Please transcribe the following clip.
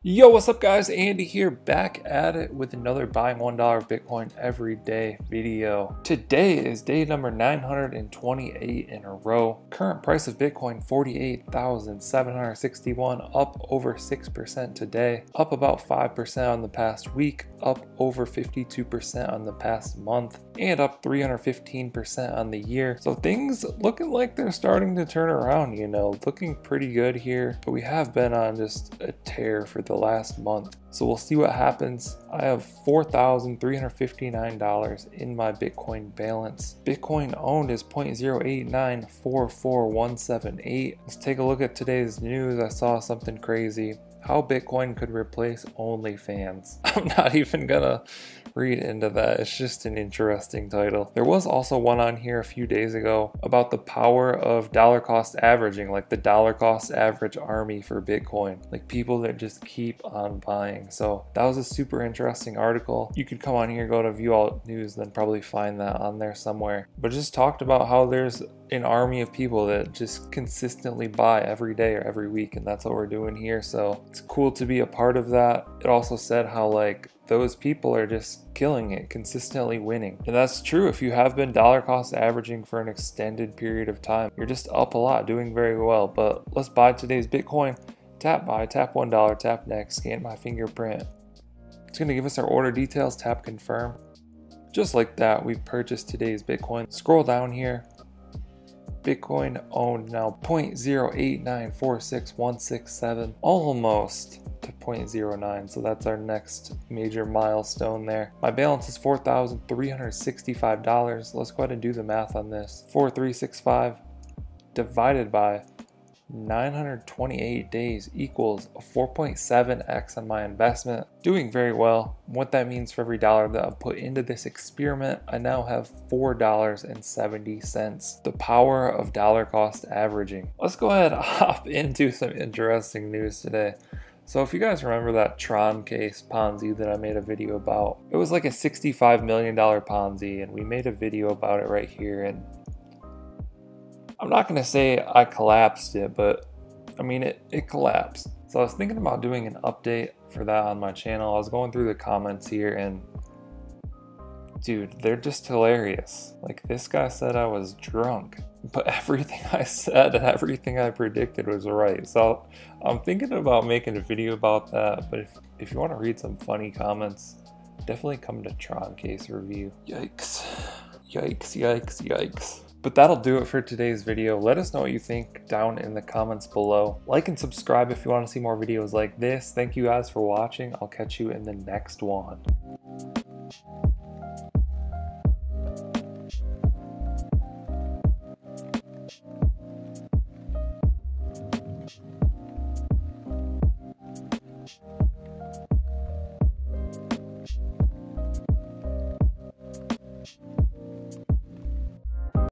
Yo, what's up guys? Andy here, back at it with another buying $1 Bitcoin every day video. Today is day number 928 in a row. Current price of Bitcoin 48,761, up over 6% today, up about 5% on the past week, up over 52% on the past month, and up 315% on the year. So things looking like they're starting to turn around, looking pretty good here. But we have been on just a tear for the last month. So we'll see what happens. I have $4,359 in my Bitcoin balance. Bitcoin owned is 0.08944178. Let's take a look at today's news. I saw something crazy. How Bitcoin could replace OnlyFans. I'm not even gonna read into that. It's just an interesting title. There was also one on here a few days ago about the power of dollar cost averaging, like the dollar cost average army for Bitcoin, like people that just keep on buying. So that was a super interesting article. You could come on here, go to view all news, then probably find that on there somewhere. But just talked about how there's an army of people that just consistently buy every day or every week, and that's what we're doing here. So it's cool to be a part of that. It also said how like those people are just killing it, consistently winning. And that's true. If you have been dollar cost averaging for an extended period of time, you're just up a lot, doing very well. But let's buy today's Bitcoin. Tap buy, tap $1, tap next, scan my fingerprint. It's going to give us our order details, tap confirm. Just like that, we've purchased today's Bitcoin. Scroll down here. Bitcoin owned now 0.08946,167, almost to 0.09, so that's our next major milestone there. My balance is $4,365. Let's go ahead and do the math on this. 4,365 divided by 928 days equals a 4.7x on my investment. Doing very well. What that means for every dollar that I've put into this experiment, I now have $4.70. The power of dollar cost averaging. Let's go ahead and hop into some interesting news today. So if you guys remember that Tron case Ponzi that I made a video about, it was like a $65 million Ponzi, and we made a video about it right here. And I'm not going to say I collapsed it, but I mean, it collapsed. So I was thinking about doing an update for that on my channel. I was going through the comments here and dude, they're just hilarious. Like, this guy said I was drunk, but everything I said and everything I predicted was right. So I'm thinking about making a video about that, but if you want to read some funny comments, definitely come to Tron Case Review. Yikes. Yikes, yikes, yikes. But that'll do it for today's video. Let us know what you think down in the comments below. Like and subscribe if you want to see more videos like this. Thank you guys for watching. I'll catch you in the next one.